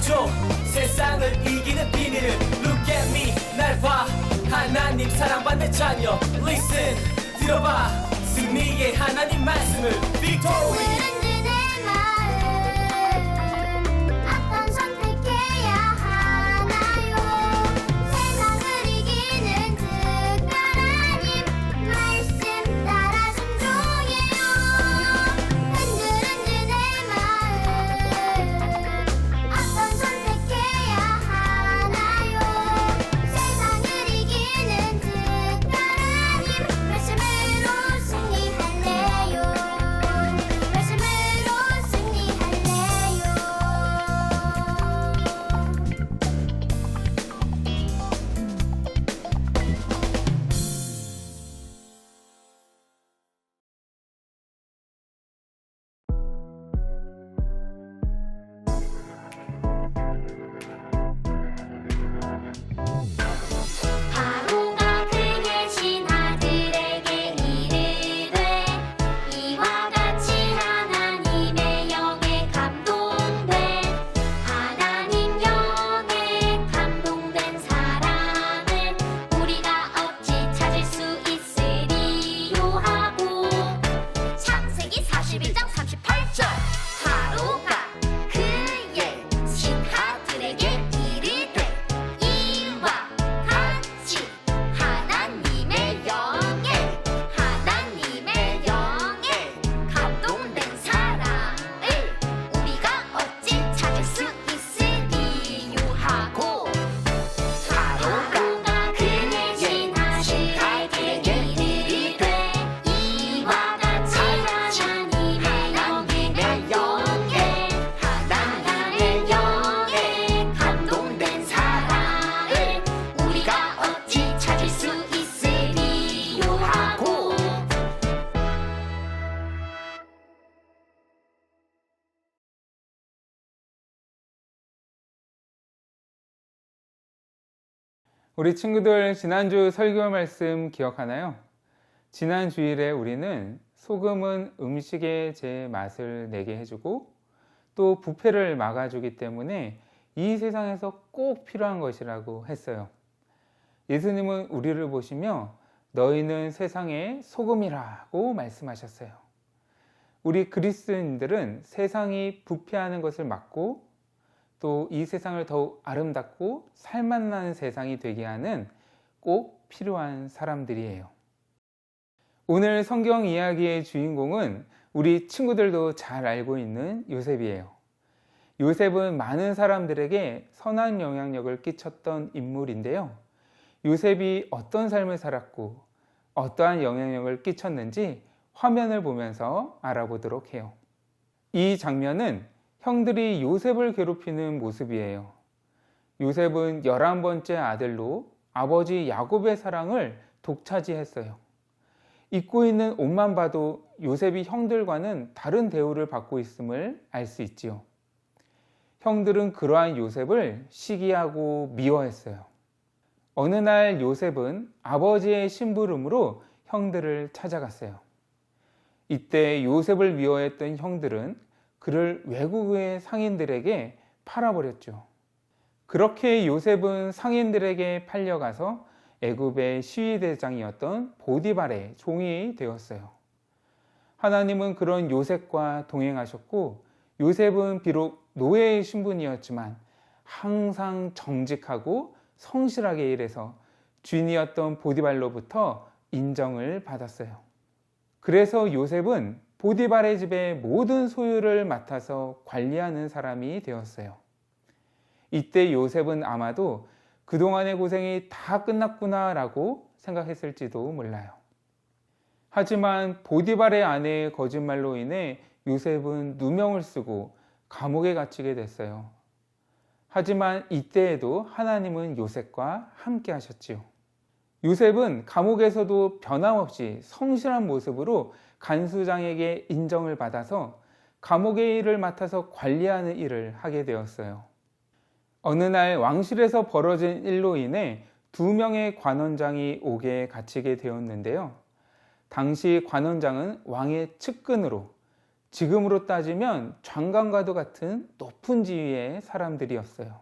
말해줘 세상을 이기는 비밀을. Look at me 날 봐 하나님 사랑받는 자녀. Listen 들어봐 승리의 하나님 말씀을. Victory. 우리 친구들 지난주 설교 말씀 기억하나요? 지난 주일에 우리는 소금은 음식의 제 맛을 내게 해주고 또 부패를 막아주기 때문에 이 세상에서 꼭 필요한 것이라고 했어요. 예수님은 우리를 보시며 너희는 세상의 소금이라고 말씀하셨어요. 우리 그리스도인들은 세상이 부패하는 것을 막고 또 이 세상을 더욱 아름답고 살맛나는 세상이 되게 하는 꼭 필요한 사람들이에요. 오늘 성경 이야기의 주인공은 우리 친구들도 잘 알고 있는 요셉이에요. 요셉은 많은 사람들에게 선한 영향력을 끼쳤던 인물인데요. 요셉이 어떤 삶을 살았고 어떠한 영향력을 끼쳤는지 화면을 보면서 알아보도록 해요. 이 장면은 형들이 요셉을 괴롭히는 모습이에요. 요셉은 11번째 아들로 아버지 야곱의 사랑을 독차지했어요. 입고 있는 옷만 봐도 요셉이 형들과는 다른 대우를 받고 있음을 알 수 있지요. 형들은 그러한 요셉을 시기하고 미워했어요. 어느 날 요셉은 아버지의 심부름으로 형들을 찾아갔어요. 이때 요셉을 미워했던 형들은 그를 외국의 상인들에게 팔아버렸죠. 그렇게 요셉은 상인들에게 팔려가서 애굽의 시위대장이었던 보디발의 종이 되었어요. 하나님은 그런 요셉과 동행하셨고 요셉은 비록 노예의 신분이었지만 항상 정직하고 성실하게 일해서 주인이었던 보디발로부터 인정을 받았어요. 그래서 요셉은 보디발의 집의 모든 소유를 맡아서 관리하는 사람이 되었어요. 이때 요셉은 아마도 그동안의 고생이 다 끝났구나라고 생각했을지도 몰라요. 하지만 보디발의 아내의 거짓말로 인해 요셉은 누명을 쓰고 감옥에 갇히게 됐어요. 하지만 이때에도 하나님은 요셉과 함께 하셨지요. 요셉은 감옥에서도 변함없이 성실한 모습으로 간수장에게 인정을 받아서 감옥의 일을 맡아서 관리하는 일을 하게 되었어요. 어느 날 왕실에서 벌어진 일로 인해 2명의 관원장이 옥에 갇히게 되었는데요. 당시 관원장은 왕의 측근으로 지금으로 따지면 장관과도 같은 높은 지위의 사람들이었어요.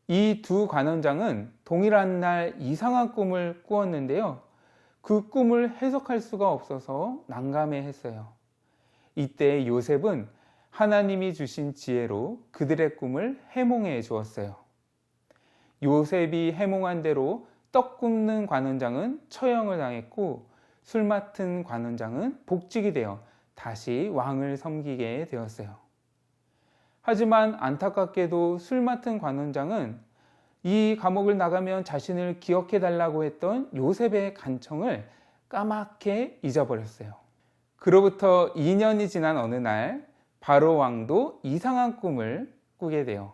이 두 관원장은 동일한 날 이상한 꿈을 꾸었는데요. 그 꿈을 해석할 수가 없어서 난감해했어요. 이때 요셉은 하나님이 주신 지혜로 그들의 꿈을 해몽해 주었어요. 요셉이 해몽한 대로 떡 굽는 관원장은 처형을 당했고 술 맡은 관원장은 복직이 되어 다시 왕을 섬기게 되었어요. 하지만 안타깝게도 술 맡은 관원장은 이 감옥을 나가면 자신을 기억해 달라고 했던 요셉의 간청을 까맣게 잊어버렸어요. 그로부터 2년이 지난 어느 날 바로 왕도 이상한 꿈을 꾸게 돼요.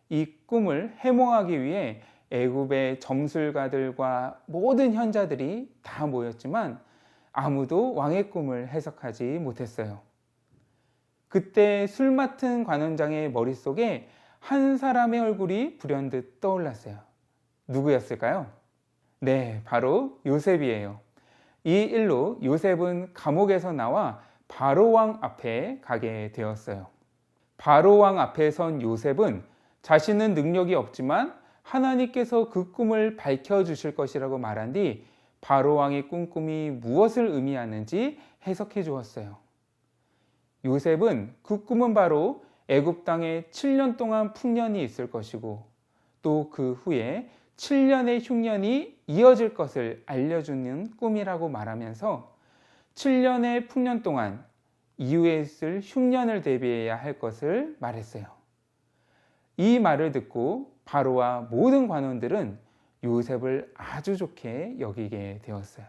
이 꿈을 해몽하기 위해 애굽의 점술가들과 모든 현자들이 다 모였지만 아무도 왕의 꿈을 해석하지 못했어요. 그때 술 맡은 관원장의 머릿속에 한 사람의 얼굴이 불현듯 떠올랐어요. 누구였을까요? 네, 바로 요셉이에요. 이 일로 요셉은 감옥에서 나와 바로 왕 앞에 가게 되었어요. 바로 왕 앞에 선 요셉은 자신은 능력이 없지만 하나님께서 그 꿈을 밝혀주실 것이라고 말한 뒤 바로 왕의 꿈꿈이 무엇을 의미하는지 해석해 주었어요. 요셉은 그 꿈은 바로 애굽 땅에 7년 동안 풍년이 있을 것이고 또 그 후에 7년의 흉년이 이어질 것을 알려주는 꿈이라고 말하면서 7년의 풍년 동안 이후에 있을 흉년을 대비해야 할 것을 말했어요. 이 말을 듣고 바로와 모든 관원들은 요셉을 아주 좋게 여기게 되었어요.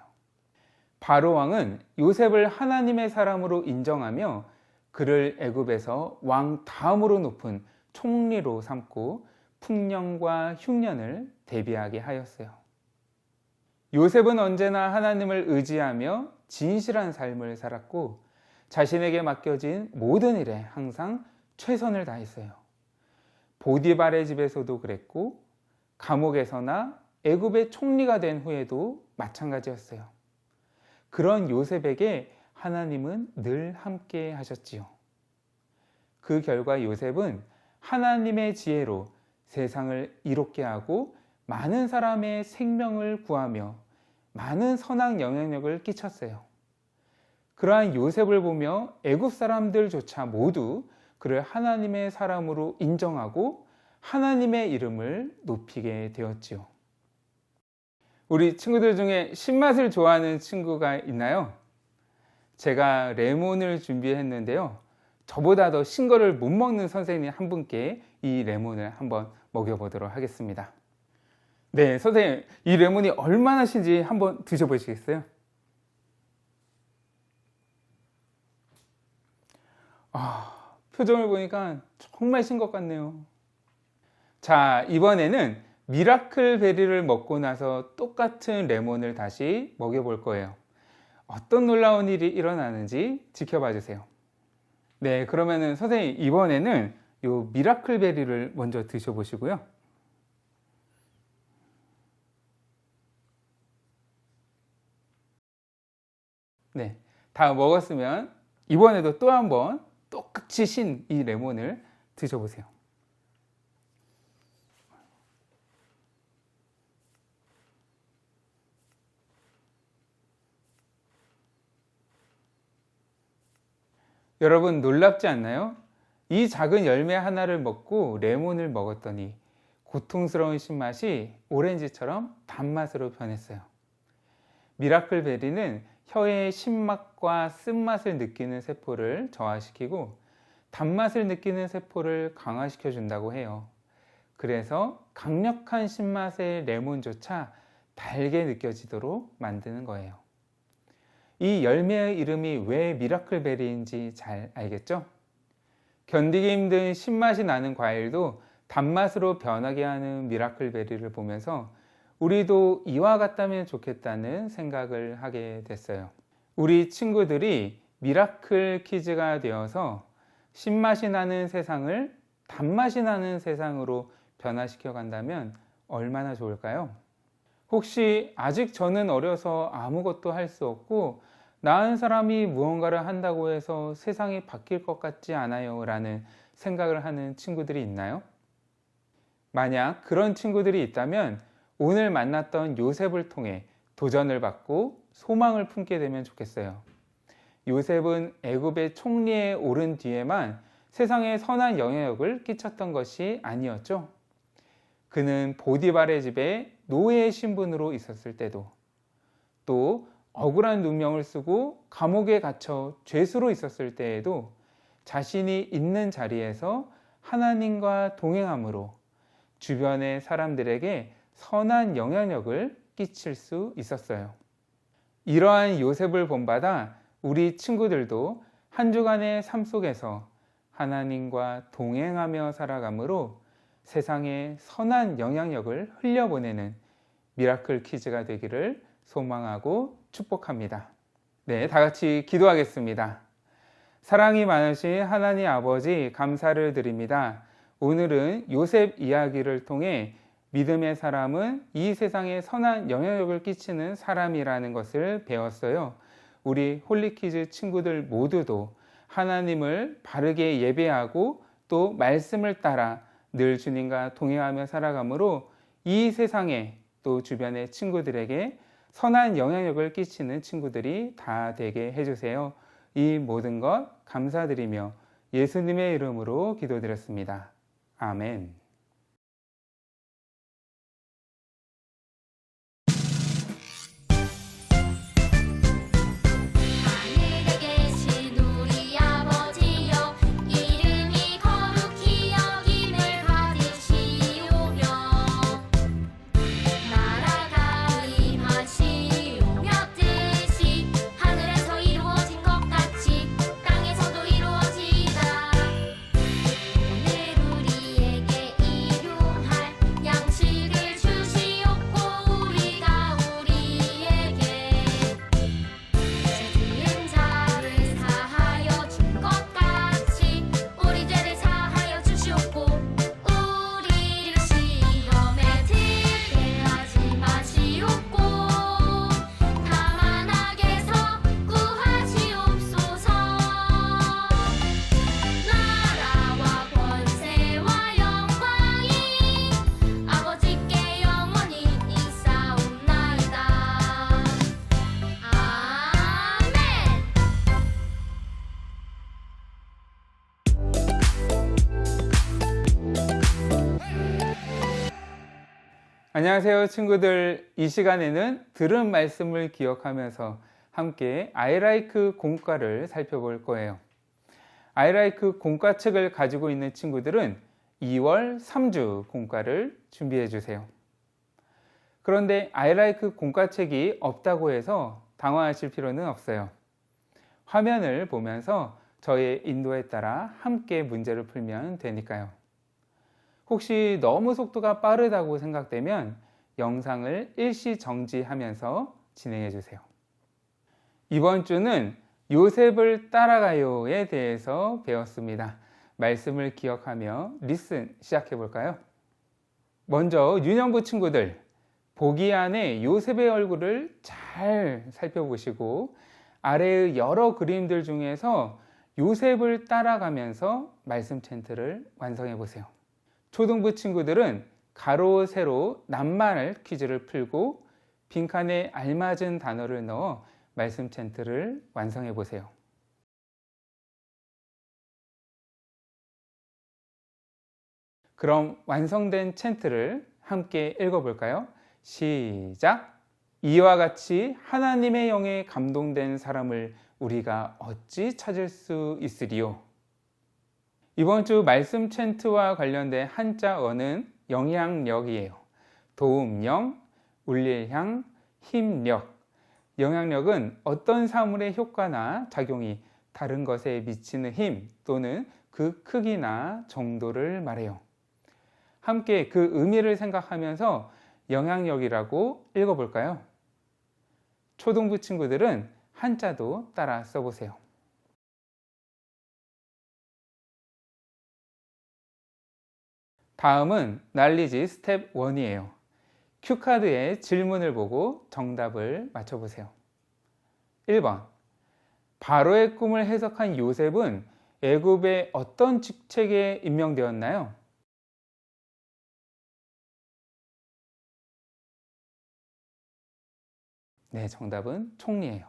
바로 왕은 요셉을 하나님의 사람으로 인정하며 그를 애굽에서 왕 다음으로 높은 총리로 삼고 풍년과 흉년을 대비하게 하였어요. 요셉은 언제나 하나님을 의지하며 진실한 삶을 살았고 자신에게 맡겨진 모든 일에 항상 최선을 다했어요. 보디발의 집에서도 그랬고 감옥에서나 애굽의 총리가 된 후에도 마찬가지였어요. 그런 요셉에게 하나님은 늘 함께 하셨지요. 그 결과 요셉은 하나님의 지혜로 세상을 이롭게 하고 많은 사람의 생명을 구하며 많은 선한 영향력을 끼쳤어요. 그러한 요셉을 보며 애굽 사람들조차 모두 그를 하나님의 사람으로 인정하고 하나님의 이름을 높이게 되었지요. 우리 친구들 중에 신맛을 좋아하는 친구가 있나요? 제가 레몬을 준비했는데요. 저보다 더 신 거를 못 먹는 선생님 한 분께 이 레몬을 한번 먹여보도록 하겠습니다. 네, 선생님, 이 레몬이 얼마나 신지 한번 드셔보시겠어요? 표정을 보니까 정말 신 것 같네요. 자, 이번에는 미라클 베리를 먹고 나서 똑같은 레몬을 다시 먹여볼 거예요. 어떤 놀라운 일이 일어나는지 지켜봐 주세요. 네, 그러면은 선생님 이번에는 요 미라클 베리를 먼저 드셔보시고요. 네, 다 먹었으면 이번에도 또 한번 똑같이 신 이 레몬을 드셔보세요. 여러분 놀랍지 않나요? 이 작은 열매 하나를 먹고 레몬을 먹었더니 고통스러운 신맛이 오렌지처럼 단맛으로 변했어요. 미라클 베리는 혀의 신맛과 쓴맛을 느끼는 세포를 저하시키고 단맛을 느끼는 세포를 강화시켜 준다고 해요. 그래서 강력한 신맛의 레몬조차 달게 느껴지도록 만드는 거예요. 이 열매의 이름이 왜 미라클 베리인지 잘 알겠죠? 견디기 힘든 신맛이 나는 과일도 단맛으로 변하게 하는 미라클 베리를 보면서 우리도 이와 같다면 좋겠다는 생각을 하게 됐어요. 우리 친구들이 미라클 키즈가 되어서 신맛이 나는 세상을 단맛이 나는 세상으로 변화시켜 간다면 얼마나 좋을까요? 혹시 아직 저는 어려서 아무것도 할 수 없고 나은 사람이 무언가를 한다고 해서 세상이 바뀔 것 같지 않아요 라는 생각을 하는 친구들이 있나요? 만약 그런 친구들이 있다면 오늘 만났던 요셉을 통해 도전을 받고 소망을 품게 되면 좋겠어요. 요셉은 애굽의 총리에 오른 뒤에만 세상에 선한 영향력을 끼쳤던 것이 아니었죠. 그는 보디발의 집에 노예의 신분으로 있었을 때도, 또 억울한 누명을 쓰고 감옥에 갇혀 죄수로 있었을 때에도 자신이 있는 자리에서 하나님과 동행함으로 주변의 사람들에게 선한 영향력을 끼칠 수 있었어요. 이러한 요셉을 본받아 우리 친구들도 한 주간의 삶 속에서 하나님과 동행하며 살아감으로 세상에 선한 영향력을 흘려보내는 미라클 키즈가 되기를 소망하고 축복합니다. 네, 다 같이 기도하겠습니다. 사랑이 많으신 하나님 아버지, 감사를 드립니다. 오늘은 요셉 이야기를 통해 믿음의 사람은 이 세상에 선한 영향력을 끼치는 사람이라는 것을 배웠어요. 우리 홀리키즈 친구들 모두도 하나님을 바르게 예배하고 또 말씀을 따라 늘 주님과 동행하며 살아가므로 이 세상에 또 주변의 친구들에게 선한 영향력을 끼치는 친구들이 다 되게 해주세요. 이 모든 것 감사드리며 예수님의 이름으로 기도드렸습니다. 아멘. 안녕하세요 친구들. 이 시간에는 들은 말씀을 기억하면서 함께 아이라이크 공과를 살펴볼 거예요. 아이라이크 공과책을 가지고 있는 친구들은 2월 3주 공과를 준비해 주세요. 그런데 아이라이크 공과책이 없다고 해서 당황하실 필요는 없어요. 화면을 보면서 저의 인도에 따라 함께 문제를 풀면 되니까요. 혹시 너무 속도가 빠르다고 생각되면 영상을 일시 정지하면서 진행해 주세요. 이번 주는 요셉을 따라가요에 대해서 배웠습니다. 말씀을 기억하며 리슨 시작해 볼까요? 먼저 유년부 친구들, 보기 안에 요셉의 얼굴을 잘 살펴보시고 아래의 여러 그림들 중에서 요셉을 따라가면서 말씀 챈트를 완성해 보세요. 초등부 친구들은 가로, 세로, 낱말 퀴즈를 풀고 빈칸에 알맞은 단어를 넣어 말씀 챈트를 완성해 보세요. 그럼 완성된 챈트를 함께 읽어볼까요? 시작! 이와 같이 하나님의 영에 감동된 사람을 우리가 어찌 찾을 수 있으리요? 이번 주 말씀 챈트와 관련된 한자어는 영향력이에요. 도움령, 울릴향, 힘력. 영향력은 어떤 사물의 효과나 작용이 다른 것에 미치는 힘 또는 그 크기나 정도를 말해요. 함께 그 의미를 생각하면서 영향력이라고 읽어볼까요? 초등부 친구들은 한자도 따라 써보세요. 다음은 난리지 스텝 1이에요. 큐카드의 질문을 보고 정답을 맞춰보세요. 1번, 바로의 꿈을 해석한 요셉은 애굽의 어떤 직책에 임명되었나요? 네, 정답은 총리예요.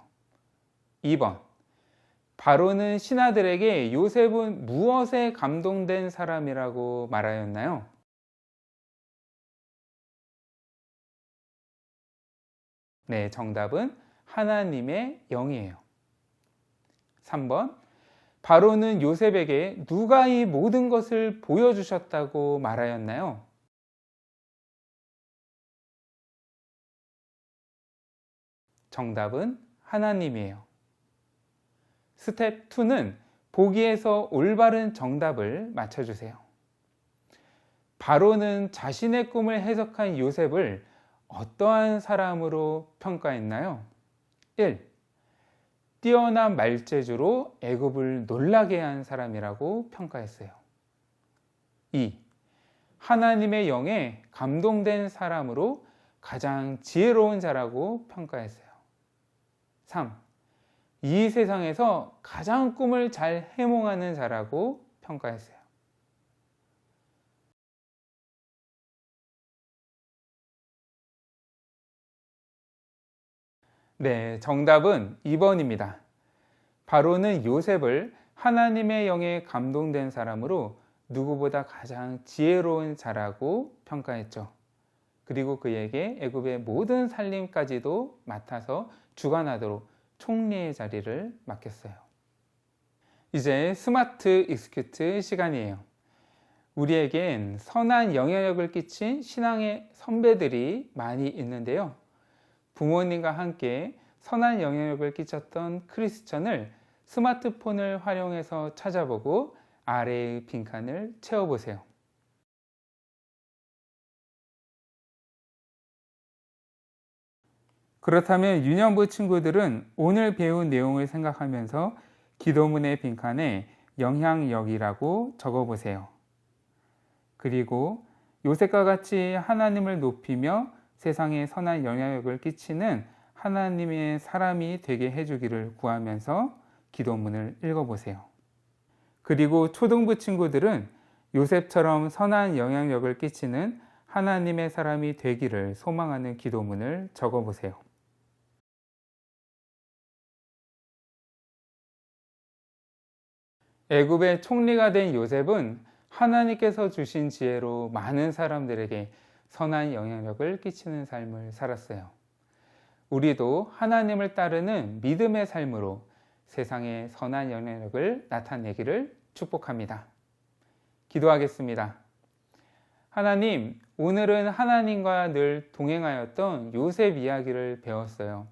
2번. 바로는 신하들에게 요셉은 무엇에 감동된 사람이라고 말하였나요? 네, 정답은 하나님의 영이에요. 3번. 바로는 요셉에게 누가 이 모든 것을 보여주셨다고 말하였나요? 정답은 하나님이에요. 스텝 2는 보기에서 올바른 정답을 맞춰주세요. 바로는 자신의 꿈을 해석한 요셉을 어떠한 사람으로 평가했나요? 1. 뛰어난 말재주로 애굽을 놀라게 한 사람이라고 평가했어요. 2. 하나님의 영에 감동된 사람으로 가장 지혜로운 자라고 평가했어요. 3. 이 세상에서 가장 꿈을 잘 해몽하는 자라고 평가했어요. 네, 정답은 2번입니다. 바로는 요셉을 하나님의 영에 감동된 사람으로 누구보다 가장 지혜로운 자라고 평가했죠. 그리고 그에게 애굽의 모든 살림까지도 맡아서 주관하도록 총리의 자리를 맡겼어요. 이제 스마트 익스큐트 시간이에요. 우리에겐 선한 영향력을 끼친 신앙의 선배들이 많이 있는데요. 부모님과 함께 선한 영향력을 끼쳤던 크리스천을 스마트폰을 활용해서 찾아보고 아래의 빈칸을 채워보세요. 그렇다면 유년부 친구들은 오늘 배운 내용을 생각하면서 기도문의 빈칸에 영향력이라고 적어보세요. 그리고 요셉과 같이 하나님을 높이며 세상에 선한 영향력을 끼치는 하나님의 사람이 되게 해주기를 구하면서 기도문을 읽어보세요. 그리고 초등부 친구들은 요셉처럼 선한 영향력을 끼치는 하나님의 사람이 되기를 소망하는 기도문을 적어보세요. 애굽의 총리가 된 요셉은 하나님께서 주신 지혜로 많은 사람들에게 선한 영향력을 끼치는 삶을 살았어요. 우리도 하나님을 따르는 믿음의 삶으로 세상에 선한 영향력을 나타내기를 축복합니다. 기도하겠습니다. 하나님, 오늘은 하나님과 늘 동행하였던 요셉 이야기를 배웠어요.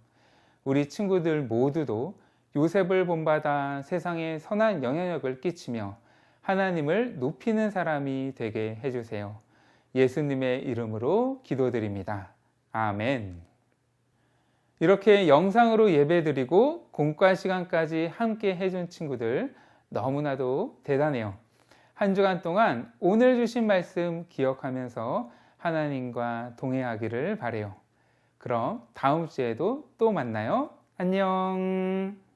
우리 친구들 모두도 요셉을 본받아 세상에 선한 영향력을 끼치며 하나님을 높이는 사람이 되게 해주세요. 예수님의 이름으로 기도드립니다. 아멘. 이렇게 영상으로 예배드리고 공과 시간까지 함께 해준 친구들 너무나도 대단해요. 한 주간 동안 오늘 주신 말씀 기억하면서 하나님과 동행하기를 바라요. 그럼 다음 주에도 또 만나요. 안녕.